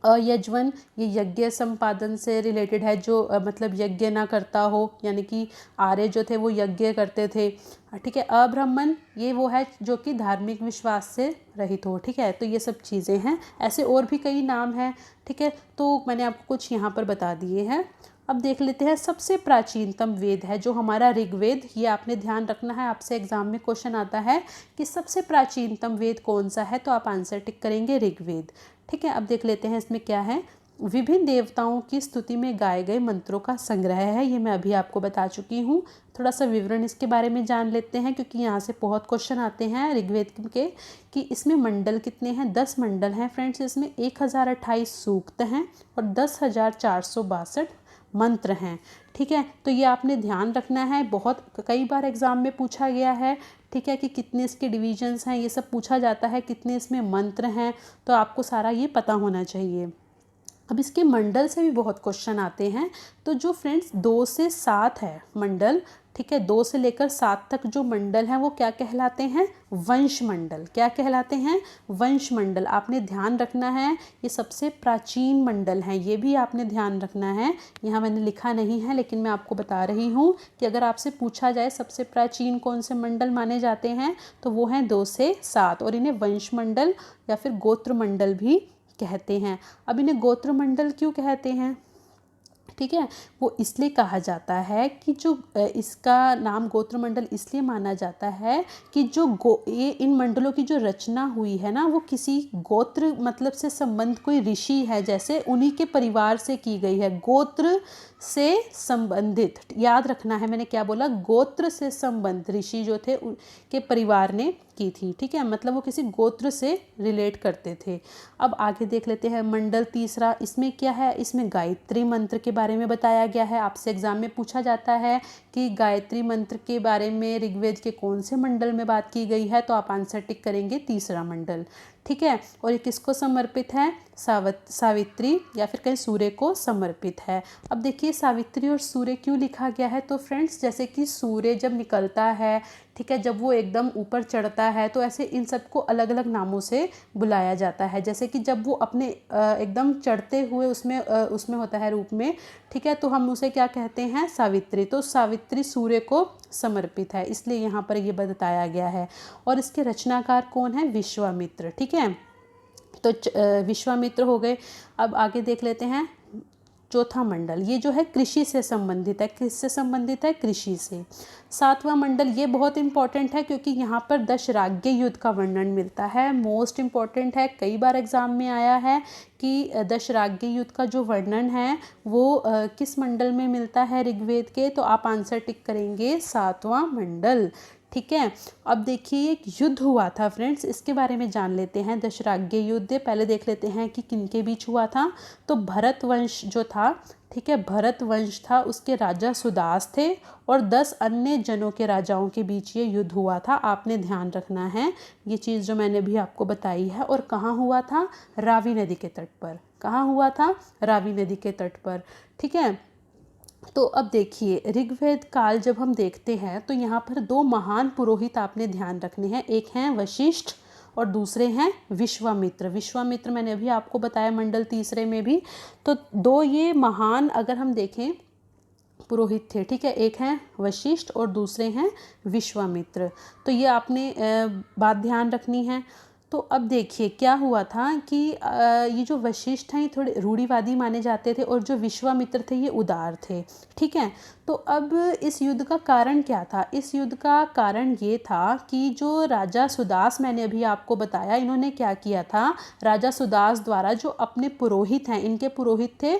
अयज्वन ये यज्ञ संपादन से रिलेटेड है, जो मतलब यज्ञ ना करता हो, यानी कि आर्य जो थे वो यज्ञ करते थे। ठीक है। अब्राह्मण ये वो है जो कि धार्मिक विश्वास से रहित हो। ठीक है। तो ये सब चीज़ें हैं, ऐसे और भी कई नाम हैं। ठीक है। तो मैंने आपको कुछ यहाँ पर बता दिए हैं। अब देख लेते हैं सबसे प्राचीनतम वेद है जो हमारा ऋग्वेद। ये आपने ध्यान रखना है, आपसे एग्जाम में क्वेश्चन आता है कि सबसे प्राचीनतम वेद कौन सा है, तो आप आंसर टिक करेंगे ऋग्वेद। ठीक है। अब देख लेते हैं इसमें क्या है। विभिन्न देवताओं की स्तुति में गाए गए मंत्रों का संग्रह है। ये मैं अभी आपको बता चुकी हूँ। थोड़ा सा विवरण इसके बारे में जान लेते हैं, क्योंकि यहाँ से बहुत क्वेश्चन आते हैं ऋग्वेद के कि इसमें मंडल कितने हैं। 10 मंडल हैं फ्रेंड्स। इसमें 1028 सूक्त हैं और 10,462 मंत्र हैं। ठीक है। तो ये आपने ध्यान रखना है, बहुत कई बार एग्जाम में पूछा गया है। ठीक है। कि कितने इसके डिविजन्स हैं, ये सब पूछा जाता है, कितने इसमें मंत्र हैं, तो आपको सारा ये पता होना चाहिए। अब इसके मंडल से भी बहुत क्वेश्चन आते हैं। तो जो फ्रेंड्स 2 से 7 है मंडल, ठीक है, 2 से लेकर 7 तक जो मंडल हैं वो क्या कहलाते हैं? वंश मंडल। क्या कहलाते हैं? वंश मंडल। आपने ध्यान रखना है, ये सबसे प्राचीन मंडल हैं, ये भी आपने ध्यान रखना है। यहाँ मैंने लिखा नहीं है लेकिन मैं आपको बता रही हूँ कि अगर आपसे पूछा जाए सबसे प्राचीन कौन से मंडल माने जाते हैं, तो वो हैं 2 से 7, और इन्हें वंश मंडल या फिर गोत्र मंडल भी कहते हैं। अब इन्हें गोत्र मंडल क्यों कहते हैं? ठीक है। वो इसलिए कहा जाता है कि जो इसका नाम गोत्र मंडल इसलिए माना जाता है कि ये इन मंडलों की जो रचना हुई है ना, वो किसी गोत्र मतलब से संबंध, कोई ऋषि है जैसे उन्हीं के परिवार से की गई है। गोत्र से संबंधित, याद रखना है मैंने क्या बोला, गोत्र से संबंध ऋषि जो थे उनके परिवार ने की थी, ठीक है। मतलब वो किसी गोत्र से रिलेट करते थे। अब आगे देख लेते हैं मंडल तीसरा। इसमें क्या है, इसमें गायत्री मंत्र के बारे में बताया गया है। आपसे एग्जाम में पूछा जाता है कि गायत्री मंत्र के बारे में ऋग्वेद के कौन से मंडल में बात की गई है, तो आप आंसर टिक करेंगे तीसरा मंडल, ठीक है। और ये किसको समर्पित है, सावित्री या फिर कहीं सूर्य को समर्पित है। अब देखिए सावित्री और सूर्य क्यों लिखा गया है, तो फ्रेंड्स जैसे कि सूर्य जब निकलता है, ठीक है, जब वो एकदम ऊपर चढ़ता है तो ऐसे इन सबको अलग अलग नामों से बुलाया जाता है। जैसे कि जब वो अपने एकदम चढ़ते हुए उसमें होता है रूप में, ठीक है, तो हम उसे क्या कहते हैं, सावित्री। तो सावित्री सूर्य को समर्पित है, इसलिए यहाँ पर ये बताया गया है। और इसके रचनाकार कौन है, विश्वामित्र, ठीक है। तो विश्वामित्र हो गए। अब आगे देख लेते हैं चौथा मंडल, ये जो है कृषि से संबंधित है। किससे संबंधित है, कृषि से। सातवां मंडल ये बहुत इंपॉर्टेंट है क्योंकि यहाँ पर दशराज्य युद्ध का वर्णन मिलता है। मोस्ट इम्पॉर्टेंट है, कई बार एग्जाम में आया है कि दशराज्य युद्ध का जो वर्णन है वो किस मंडल में मिलता है ऋग्वेद के, तो आप आंसर टिक करेंगे सातवां मंडल, ठीक है। अब देखिए एक युद्ध हुआ था फ्रेंड्स, इसके बारे में जान लेते हैं। दशराज्य युद्ध पहले देख लेते हैं कि किनके बीच हुआ था। तो भरत वंश जो था, ठीक है, भरत वंश था, उसके राजा सुदास थे और 10 अन्य जनों के राजाओं के बीच ये युद्ध हुआ था। आपने ध्यान रखना है ये चीज़ जो मैंने भी आपको बताई है। और कहाँ हुआ था, रावी नदी के तट पर। कहाँ हुआ था, रावी नदी के तट पर, ठीक है। तो अब देखिए ऋग्वेद काल जब हम देखते हैं तो यहाँ पर 2 महान पुरोहित आपने ध्यान रखने हैं। एक हैं वशिष्ठ और दूसरे हैं विश्वामित्र। विश्वामित्र मैंने अभी आपको बताया मंडल तीसरे में भी। तो 2 ये महान अगर हम देखें पुरोहित थे, ठीक है। एक हैं वशिष्ठ और दूसरे हैं विश्वामित्र। तो ये आपने बात ध्यान रखनी है। तो अब देखिए क्या हुआ था कि ये जो वशिष्ठ हैं ये थोड़े रूढ़िवादी माने जाते थे और जो विश्वामित्र थे ये उदार थे, ठीक है। तो अब इस युद्ध का कारण क्या था, इस युद्ध का कारण ये था कि जो राजा सुदास मैंने अभी आपको बताया, इन्होंने क्या किया था, राजा सुदास द्वारा जो अपने पुरोहित हैं, इनके पुरोहित थे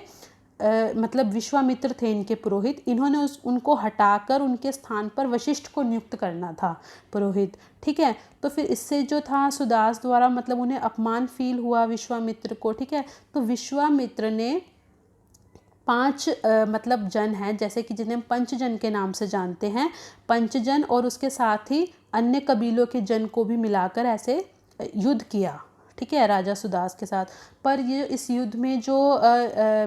मतलब विश्वामित्र थे इनके पुरोहित, इन्होंने उनको हटाकर उनके स्थान पर वशिष्ठ को नियुक्त करना था पुरोहित, ठीक है। तो फिर इससे जो था सुदास द्वारा मतलब उन्हें अपमान फील हुआ विश्वामित्र को, ठीक है। तो विश्वामित्र ने 5 मतलब जन हैं जैसे कि जिन्हें पंचजन के नाम से जानते हैं, पंचजन और उसके साथ ही अन्य कबीलों के जन को भी मिलाकर ऐसे युद्ध किया, ठीक है, राजा सुदास के साथ। पर ये इस युद्ध में जो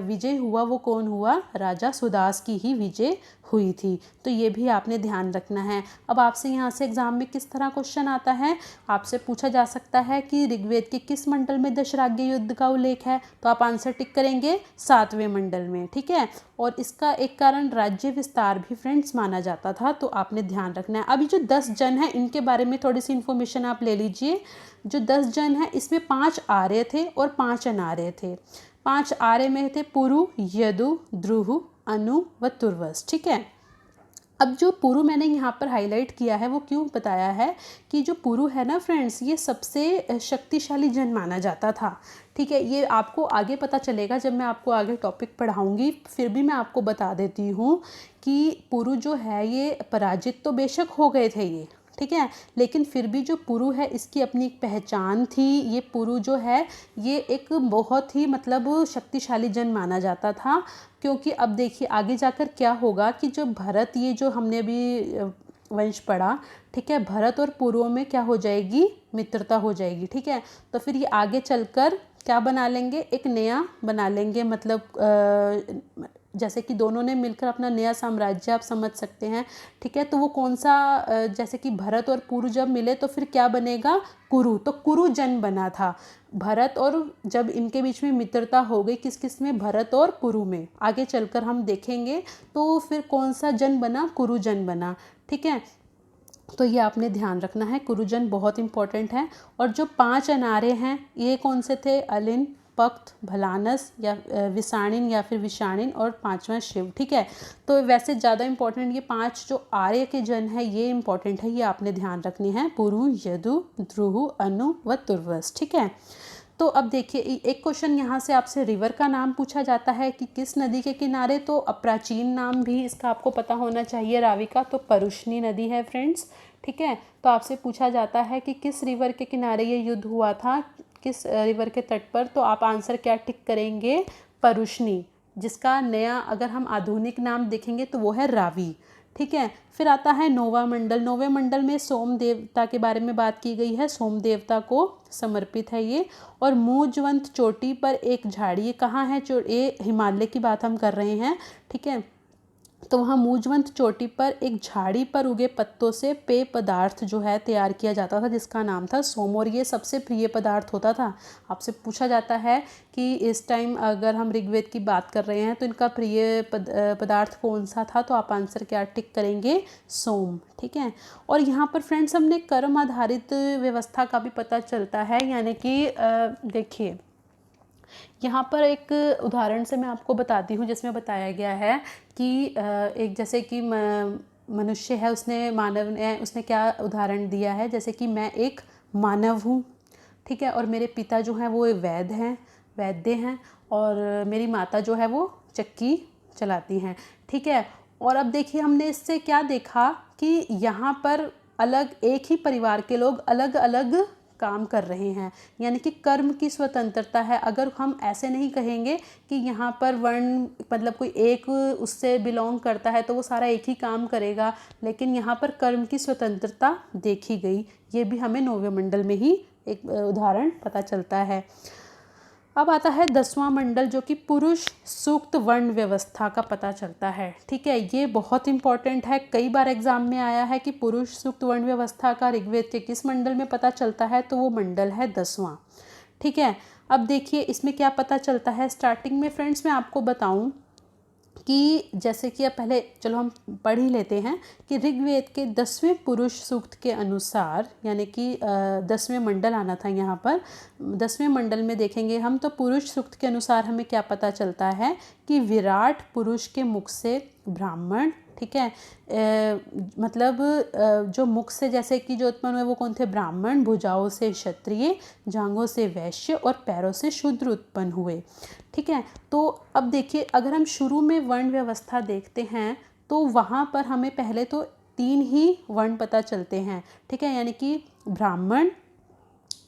विजय हुआ वो कौन हुआ, राजा सुदास की ही विजय हुई थी। तो ये भी आपने ध्यान रखना है। अब आपसे यहाँ से एग्जाम में किस तरह क्वेश्चन आता है, आपसे पूछा जा सकता है कि ऋग्वेद के किस मंडल में दशराज्य युद्ध का उल्लेख है, तो आप आंसर टिक करेंगे 7वें मंडल में, ठीक है। और इसका एक कारण राज्य विस्तार भी फ्रेंड्स माना जाता था, तो आपने ध्यान रखना है। अभी जो 10 जन हैं इनके बारे में थोड़ी सी इन्फॉर्मेशन आप ले लीजिए। जो 10 जन हैं इसमें 5 आर्य थे और 5 अनार्य थे। 5 आर्य में थे पुरु, यदु, द्रुहु, अनु व तुर्वस, ठीक है। अब जो पुरु मैंने यहाँ पर हाईलाइट किया है वो क्यों बताया है कि जो पुरु है ना फ्रेंड्स, ये सबसे शक्तिशाली जन माना जाता था, ठीक है। ये आपको आगे पता चलेगा जब मैं आपको आगे टॉपिक पढ़ाऊँगी, फिर भी मैं आपको बता देती हूँ कि पुरु जो है ये पराजित तो बेशक हो गए थे ये, ठीक है, लेकिन फिर भी जो पुरु है इसकी अपनी एक पहचान थी। ये पुरु जो है ये एक बहुत ही मतलब शक्तिशाली जन माना जाता था, क्योंकि अब देखिए आगे जाकर क्या होगा कि जो भरत, ये जो हमने अभी वंश पढ़ा, ठीक है, भरत और पुरुओं में क्या हो जाएगी, मित्रता हो जाएगी, ठीक है। तो फिर ये आगे चलकर क्या बना लेंगे, एक नया बना लेंगे, मतलब जैसे कि दोनों ने मिलकर अपना नया साम्राज्य आप समझ सकते हैं, ठीक है। तो वो कौन सा, जैसे कि भरत और पुरु जब मिले तो फिर क्या बनेगा, कुरु। तो कुरु जन बना था भरत, और जब इनके बीच में मित्रता हो गई किस किस में, भरत और पुरु में, आगे चलकर हम देखेंगे तो फिर कौन सा जन बना, कुरु जन बना, ठीक है। तो ये आपने ध्यान रखना है, कुरुजन बहुत इंपॉर्टेंट है। और जो 5 अनार्य हैं ये कौन से थे, अलिन, पक्त, भलानस या विषाणिन या फिर विषाणिन, और पांचवा शिव। ठीक है, तो वैसे ज़्यादा इंपॉर्टेंट ये 5 जो आर्य के जन है ये इंपॉर्टेंट है, ये आपने ध्यान रखनी है, पुरु, यदु, ध्रुव, अनु व तुर्वस। ठीक है, तो अब देखिए एक क्वेश्चन यहाँ से आपसे रिवर का नाम पूछा जाता है कि किस नदी के किनारे, तो प्राचीन नाम भी इसका आपको पता होना चाहिए रावी का, तो परुष्णी नदी है फ्रेंड्स। ठीक है, तो आपसे पूछा जाता है कि किस रिवर के किनारे ये युद्ध हुआ था, किस रिवर के तट पर, तो आप आंसर क्या टिक करेंगे, परुष्णी, जिसका नया अगर हम आधुनिक नाम देखेंगे तो वो है रावी। ठीक है, फिर आता है नोवा मंडल। नोवे मंडल में सोम देवता के बारे में बात की गई है, सोम देवता को समर्पित है ये। और मूजवंत चोटी पर एक झाड़ी, ये कहाँ है, ये हिमालय की बात हम कर रहे हैं। ठीक है, तो वहाँ मूजवंत चोटी पर एक झाड़ी पर उगे पत्तों से पेय पदार्थ जो है तैयार किया जाता था, जिसका नाम था सोम, और ये सबसे प्रिय पदार्थ होता था। आपसे पूछा जाता है कि इस टाइम अगर हम ऋग्वेद की बात कर रहे हैं तो इनका प्रिय पदार्थ कौन सा था, तो आप आंसर क्या टिक करेंगे, सोम। ठीक है, और यहाँ पर फ्रेंड्स हमने कर्म आधारित व्यवस्था का भी पता चलता है, यानी कि देखिए यहाँ पर एक उदाहरण से मैं आपको बताती हूँ, जिसमें बताया गया है कि एक जैसे कि मनुष्य है, मानव ने उसने क्या उदाहरण दिया है, जैसे कि मैं एक मानव हूँ। ठीक है, और मेरे पिता जो हैं वो वैद्य हैं, और मेरी माता जो है वो चक्की चलाती हैं। ठीक है, और अब देखिए हमने इससे क्या देखा कि यहाँ पर एक ही परिवार के लोग अलग अलग काम कर रहे हैं, यानी कि कर्म की स्वतंत्रता है। अगर हम ऐसे नहीं कहेंगे कि यहाँ पर वर्ण मतलब कोई एक उससे बिलोंग करता है तो वो सारा एक ही काम करेगा, लेकिन यहाँ पर कर्म की स्वतंत्रता देखी गई, ये भी हमें नौवें मंडल में ही एक उदाहरण पता चलता है। अब आता है 10वां मंडल, जो कि पुरुष सूक्त वर्ण व्यवस्था का पता चलता है। ठीक है, ये बहुत इंपॉर्टेंट है, कई बार एग्जाम में आया है कि पुरुष सूक्त वर्ण व्यवस्था का ऋग्वेद के किस मंडल में पता चलता है, तो वो मंडल है 10वां। ठीक है, अब देखिए इसमें क्या पता चलता है। स्टार्टिंग में फ्रेंड्स मैं आपको बताऊं कि जैसे कि अब पहले चलो हम पढ़ ही लेते हैं कि ऋग्वेद के 10वें पुरुष सूक्त के अनुसार, यानी कि 10वें मंडल आना था यहाँ पर, 10वें मंडल में देखेंगे हम तो पुरुष सूक्त के अनुसार हमें क्या पता चलता है कि विराट पुरुष के मुख से ब्राह्मण, ठीक है, मतलब जो मुख से जैसे कि जो उत्पन्न हुए वो कौन थे, ब्राह्मण, भुजाओं से क्षत्रिय, जांघों से वैश्य और पैरों से शूद्र उत्पन्न हुए। ठीक है, तो अब देखिए अगर हम शुरू में वर्ण व्यवस्था देखते हैं तो वहाँ पर हमें पहले तो 3 ही वर्ण पता चलते हैं। ठीक है, यानी कि ब्राह्मण,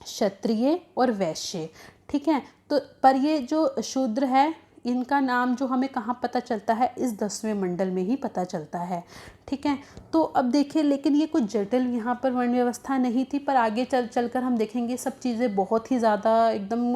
क्षत्रिय और वैश्य। ठीक है, तो पर ये जो शूद्र है इनका नाम जो हमें कहाँ पता चलता है, इस 10वें मंडल में ही पता चलता है। ठीक है, तो अब देखिए लेकिन ये कुछ जटिल यहाँ पर वर्ण व्यवस्था नहीं थी, पर आगे चलकर हम देखेंगे सब चीज़ें बहुत ही ज़्यादा एकदम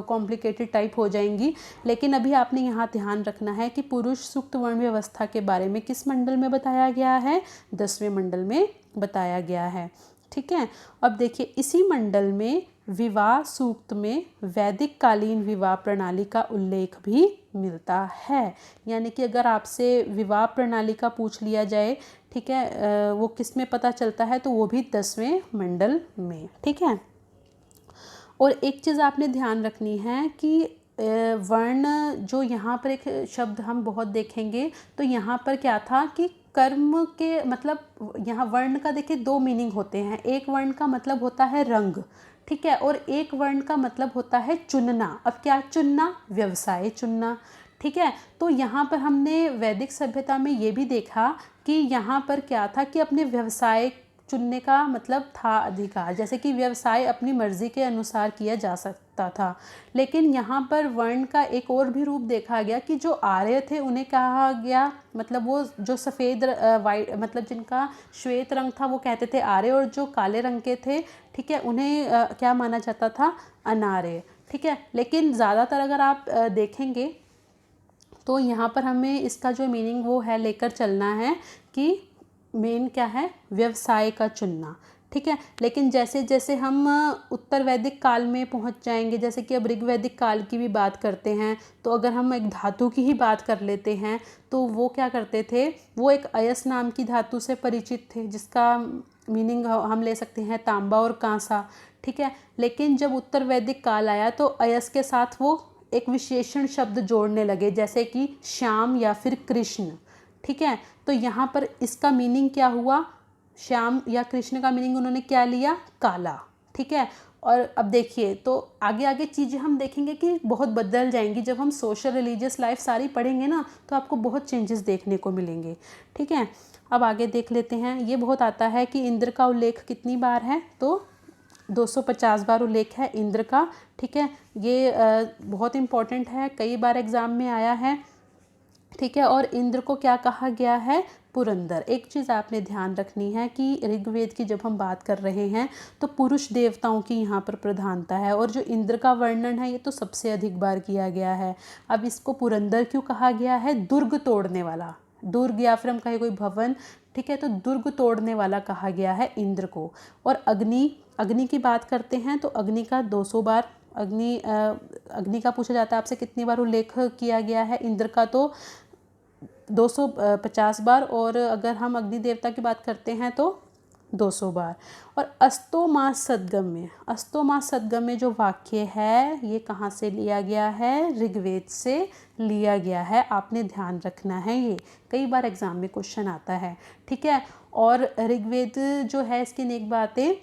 कॉम्प्लिकेटेड टाइप हो जाएंगी। लेकिन अभी आपने यहाँ ध्यान रखना है कि पुरुष सूक्त वर्ण व्यवस्था के बारे में किस मंडल में बताया गया है, 10वें मंडल में बताया गया है। ठीक है, अब देखिए इसी मंडल में विवाह सूक्त में वैदिक कालीन विवाह प्रणाली का उल्लेख भी मिलता है। यानी कि अगर आपसे विवाह प्रणाली का पूछ लिया जाए, ठीक है, वो किस में पता चलता है, तो वो भी 10वें मंडल में। ठीक है, और एक चीज़ आपने ध्यान रखनी है कि वर्ण जो यहाँ पर एक शब्द हम बहुत देखेंगे, तो यहाँ पर क्या था कि कर्म के मतलब यहाँ वर्ण का देखिए 2 मीनिंग होते हैं। एक वर्ण का मतलब होता है रंग, ठीक है, और एक वर्ण का मतलब होता है चुनना। अब क्या चुनना, व्यवसाय चुनना। ठीक है, तो यहाँ पर हमने वैदिक सभ्यता में ये भी देखा कि यहाँ पर क्या था कि अपने व्यवसाय चुनने का मतलब था अधिकार, जैसे कि व्यवसाय अपनी मर्जी के अनुसार किया जा सकता था। लेकिन यहाँ पर वर्ण का एक और भी रूप देखा गया कि जो आर्य थे उन्हें कहा गया, मतलब वो जो सफ़ेद वाइट मतलब जिनका श्वेत रंग था वो कहते थे आर्य, और जो काले रंग के थे, ठीक है, उन्हें क्या माना जाता था, अनार्य। ठीक है, लेकिन ज़्यादातर अगर आप देखेंगे तो यहाँ पर हमें इसका जो मीनिंग वो है लेकर चलना है कि मेन क्या है, व्यवसाय का चुनना। ठीक है, लेकिन जैसे जैसे हम उत्तर वैदिक काल में पहुंच जाएंगे, जैसे कि अब ऋग्वैदिक काल की भी बात करते हैं, तो अगर हम एक धातु की ही बात कर लेते हैं तो वो क्या करते थे, वो एक अयस नाम की धातु से परिचित थे, जिसका मीनिंग हम ले सकते हैं तांबा और कांसा, ठीक है। लेकिन जब उत्तर वैदिक काल आया तो अयस के साथ वो एक विशेषण शब्द जोड़ने लगे, जैसे कि श्याम या फिर कृष्ण, ठीक है। तो यहाँ पर इसका मीनिंग क्या हुआ, श्याम या कृष्ण का मीनिंग उन्होंने क्या लिया, काला, ठीक है। और अब देखिए तो आगे आगे चीज़ें हम देखेंगे कि बहुत बदल जाएंगी। जब हम सोशल रिलीजियस लाइफ सारी पढ़ेंगे ना तो आपको बहुत चेंजेस देखने को मिलेंगे, ठीक है। अब आगे देख लेते हैं। ये बहुत आता है कि इंद्र का उल्लेख कितनी बार है, तो 250 बार उल्लेख है इंद्र का, ठीक है। ये बहुत इम्पॉर्टेंट है, कई बार एग्जाम में आया है, ठीक है। और इंद्र को क्या कहा गया है, पुरंदर। एक चीज़ आपने ध्यान रखनी है कि ऋग्वेद की जब हम बात कर रहे हैं तो पुरुष देवताओं की यहाँ पर प्रधानता है, और जो इंद्र का वर्णन है ये तो सबसे अधिक बार किया गया है। अब इसको पुरंदर क्यों कहा गया है, दुर्ग तोड़ने वाला, दुर्ग या फिर हम कहें कोई भवन, ठीक है, तो दुर्ग तोड़ने वाला कहा गया है इंद्र को। और अग्नि की बात करते हैं तो अग्नि का 200 बार अग्नि का पूछा जाता है आपसे कितनी बार उल्लेख किया गया है, इंद्र का तो 250 बार, और अगर हम अग्नि देवता की बात करते हैं तो 200 बार। और अस्तो मास सद्गम्य जो वाक्य है ये कहाँ से लिया गया है, ऋग्वेद से लिया गया है। आपने ध्यान रखना है, ये कई बार एग्जाम में क्वेश्चन आता है, ठीक है। और ऋग्वेद जो है इसकी नेक बातें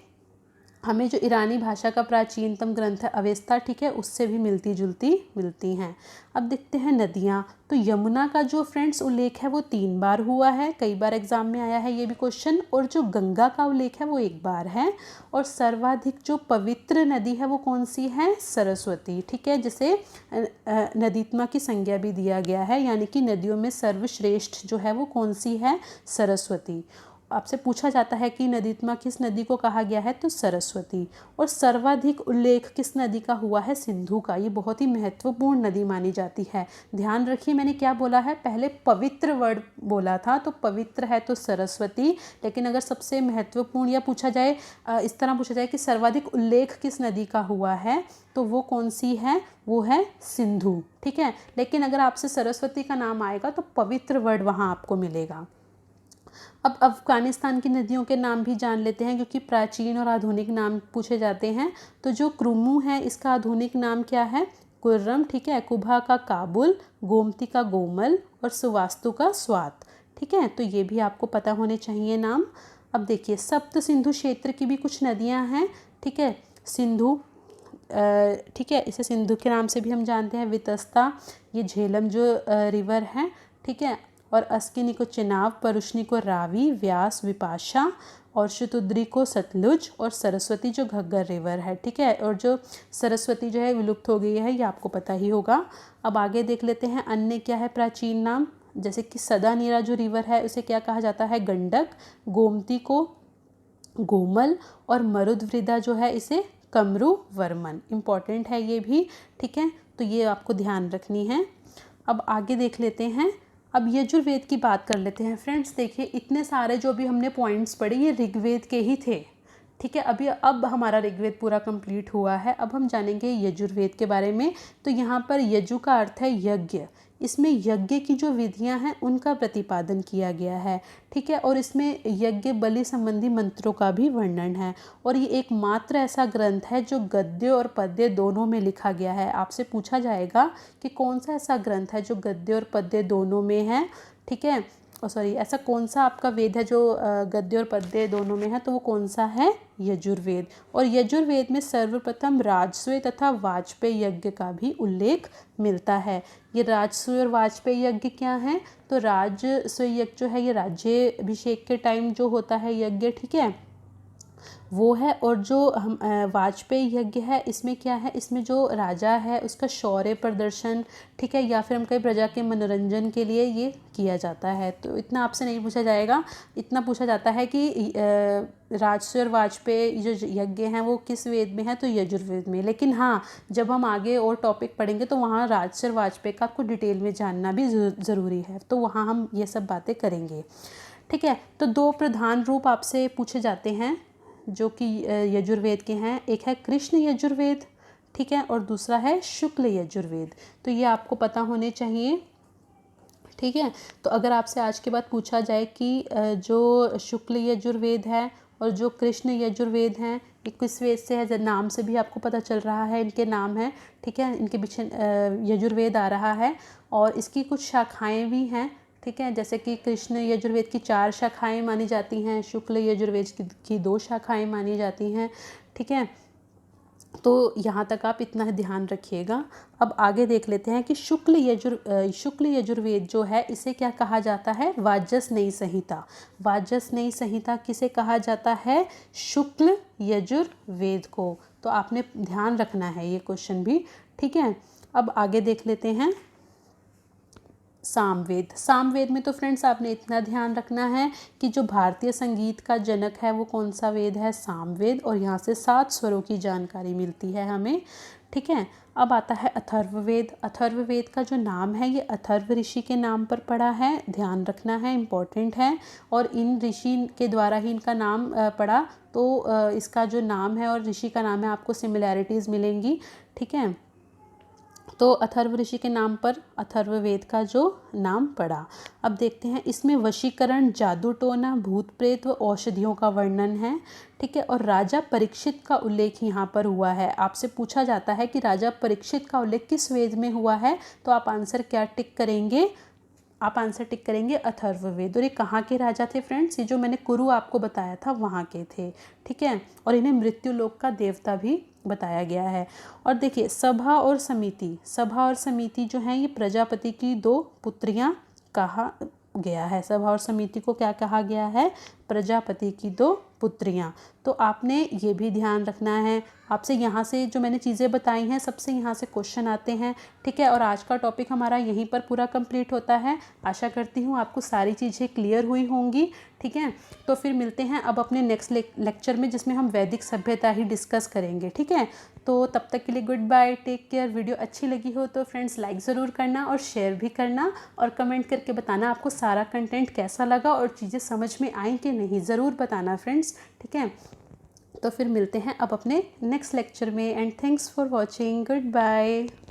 हमें जो ईरानी भाषा का प्राचीनतम ग्रंथ है अवेस्ता, ठीक है, उससे भी मिलती जुलती मिलती हैं। अब देखते हैं नदियाँ। तो यमुना का जो फ्रेंड्स उल्लेख है वो 3 बार हुआ है, कई बार एग्जाम में आया है ये भी क्वेश्चन। और जो गंगा का उल्लेख है वो 1 बार है। और सर्वाधिक जो पवित्र नदी है वो कौन सी है, सरस्वती, ठीक है, जिसे नदीत्मा की संज्ञा भी दिया गया है, यानी कि नदियों में सर्वश्रेष्ठ जो है वो कौन सी है, सरस्वती। आपसे पूछा जाता है कि नदीत्मा किस नदी को कहा गया है, तो सरस्वती। और सर्वाधिक उल्लेख किस नदी का हुआ है, सिंधु का। ये बहुत ही महत्वपूर्ण नदी मानी जाती है। ध्यान रखिए मैंने क्या बोला है, पहले पवित्र वर्ड बोला था, तो पवित्र है तो सरस्वती। लेकिन अगर सबसे महत्वपूर्ण या पूछा जाए, इस तरह पूछा जाए कि सर्वाधिक उल्लेख किस नदी का हुआ है, तो वो कौन सी है, वो है सिंधु, ठीक है। लेकिन अगर आपसे सरस्वती का नाम आएगा तो पवित्र वर्ड वहाँ आपको मिलेगा। अब अफगानिस्तान की नदियों के नाम भी जान लेते हैं, क्योंकि प्राचीन और आधुनिक नाम पूछे जाते हैं। तो जो क्रुमू है इसका आधुनिक नाम क्या है, कुर्रम, ठीक है। कुभा का काबुल, गोमती का गोमल, और सुवास्तु का स्वात, ठीक है। तो ये भी आपको पता होने चाहिए नाम। अब देखिए सप्त सिंधु क्षेत्र की भी कुछ नदियाँ हैं, ठीक है। सिंधु, ठीक है, इसे सिंधु के नाम से भी हम जानते हैं। वितस्ता, ये झेलम जो रिवर है, ठीक है। और अस्किनी को चिनाब, परुष्णी को रावी, व्यास विपाशा, और शतुद्री को सतलुज, और सरस्वती जो घग्गर रिवर है, ठीक है। और जो सरस्वती जो है विलुप्त हो गई है, ये आपको पता ही होगा। अब आगे देख लेते हैं अन्य क्या है प्राचीन नाम, जैसे कि सदा नीरा जो रिवर है उसे क्या कहा जाता है, गंडक। गोमती को गोमल, और मरुदवृदा जो है इसे कमरु वर्मन। इम्पॉर्टेंट है ये भी, ठीक है, तो ये आपको ध्यान रखनी है। अब आगे देख लेते हैं। अब यजुर्वेद की बात कर लेते हैं फ्रेंड्स। देखिए इतने सारे जो भी हमने पॉइंट्स पढ़े ये ऋग्वेद के ही थे, ठीक है। अब हमारा ऋग्वेद पूरा कंप्लीट हुआ है। अब हम जानेंगे यजुर्वेद के बारे में। तो यहाँ पर यजु का अर्थ है यज्ञ। इसमें यज्ञ की जो विधियां हैं उनका प्रतिपादन किया गया है, ठीक है। और इसमें यज्ञ बलि संबंधी मंत्रों का भी वर्णन है। और ये एकमात्र ऐसा ग्रंथ है जो गद्य और पद्य दोनों में लिखा गया है। आपसे पूछा जाएगा कि कौन सा ऐसा ग्रंथ है जो गद्य और पद्य दोनों में है, ठीक है। ऐसा कौन सा आपका वेद है जो गद्य और पद्य दोनों में है, तो वो कौन सा है, यजुर्वेद। और यजुर्वेद में सर्वप्रथम राजस्व तथा वाजपेय यज्ञ का भी उल्लेख मिलता है। ये राजस्व और वाजपेय यज्ञ क्या है, तो राजस्व यज्ञ जो है ये राज्याभिषेक के टाइम जो होता है यज्ञ, ठीक है, वो है। और जो हम वाजपेयी यज्ञ है इसमें क्या है, इसमें जो राजा है उसका शौर्य प्रदर्शन, ठीक है, या फिर हम कहीं प्रजा के मनोरंजन के लिए ये किया जाता है। तो इतना आपसे नहीं पूछा जाएगा, इतना पूछा जाता है कि राजस्व और वाजपेयी जो यज्ञ हैं वो किस वेद में है, तो यजुर्वेद में। लेकिन हाँ, जब हम आगे और टॉपिक पढ़ेंगे तो वहाँ राजस्व और वाजपेयी का आपको डिटेल में जानना भी ज़रूरी है, तो वहाँ हम ये सब बातें करेंगे, ठीक है। तो 2 प्रधान रूप आपसे पूछे जाते हैं जो कि यजुर्वेद के हैं। एक है कृष्ण यजुर्वेद, ठीक है, और दूसरा है शुक्ल यजुर्वेद। तो ये आपको पता होने चाहिए, ठीक है। तो अगर आपसे आज के बाद पूछा जाए कि जो शुक्ल यजुर्वेद है और जो कृष्ण यजुर्वेद हैं ये किस वेद से है, नाम से भी आपको पता चल रहा है इनके नाम हैं, ठीक है, इनके पीछे यजुर्वेद आ रहा है। और इसकी कुछ शाखाएं भी हैं, ठीक है, जैसे कि कृष्ण यजुर्वेद की 4 शाखाएं मानी जाती हैं, शुक्ल यजुर्वेद की 2 शाखाएं मानी जाती हैं, ठीक है। तो यहाँ तक आप इतना ध्यान रखिएगा। अब आगे देख लेते हैं कि शुक्ल यजुर्वेद जो है इसे क्या कहा जाता है, वाजसनेयी संहिता। वाजसनेयी संहिता किसे कहा जाता है, शुक्ल यजुर्वेद को। तो आपने ध्यान रखना है ये क्वेश्चन भी, ठीक है। अब आगे देख लेते हैं सामवेद। सामवेद में तो फ्रेंड्स आपने इतना ध्यान रखना है कि जो भारतीय संगीत का जनक है वो कौन सा वेद है, सामवेद। और यहाँ से 7 स्वरों की जानकारी मिलती है हमें, ठीक है। अब आता है अथर्ववेद। अथर्ववेद का जो नाम है ये अथर्व ऋषि के नाम पर पड़ा है, ध्यान रखना है, इम्पोर्टेंट है। और इन ऋषि के द्वारा ही इनका नाम पड़ा, तो इसका जो नाम है और ऋषि का नाम है आपको सिमिलैरिटीज़ मिलेंगी, ठीक है। तो अथर्व ऋषि के नाम पर अथर्ववेद का जो नाम पड़ा। अब देखते हैं इसमें वशीकरण, जादू टोना, भूत प्रेत व औषधियों का वर्णन है, ठीक है। और राजा परीक्षित का उल्लेख यहाँ पर हुआ है। आपसे पूछा जाता है कि राजा परीक्षित का उल्लेख किस वेद में हुआ है, तो आप आंसर क्या टिक करेंगे, आप आंसर टिक करेंगे अथर्ववेद। और ये कहाँ के राजा थे फ्रेंड्स, ये जो मैंने कुरु आपको बताया था वहाँ के थे, ठीक है। और इन्हें मृत्यु लोक का देवता भी बताया गया है। और देखिए सभा और समिति, सभा और समिति जो हैं ये प्रजापति की 2 पुत्रियाँ कहा गया है। सभा और समिति को क्या कहा गया है, प्रजापति की 2 पुत्रियाँ। तो आपने ये भी ध्यान रखना है। आपसे यहाँ से जो मैंने चीज़ें बताई हैं सबसे यहाँ से क्वेश्चन आते हैं, ठीक है। और आज का टॉपिक हमारा यहीं पर पूरा कंप्लीट होता है। आशा करती हूँ आपको सारी चीज़ें क्लियर हुई होंगी, ठीक है। तो फिर मिलते हैं अब अपने नेक्स्ट लेक्चर में जिसमें हम वैदिक सभ्यता ही डिस्कस करेंगे, ठीक है। तो तब तक के लिए good bye, take care. Video अच्छी लगी हो तो फ्रेंड्स लाइक ज़रूर करना और शेयर भी करना, और कमेंट करके बताना आपको सारा कंटेंट कैसा लगा और चीज़ें समझ में आई कि नहीं, ज़रूर बताना फ्रेंड्स, ठीक है। तो फिर मिलते हैं अब अपने नेक्स्ट लेक्चर में, and thanks for watching, good bye.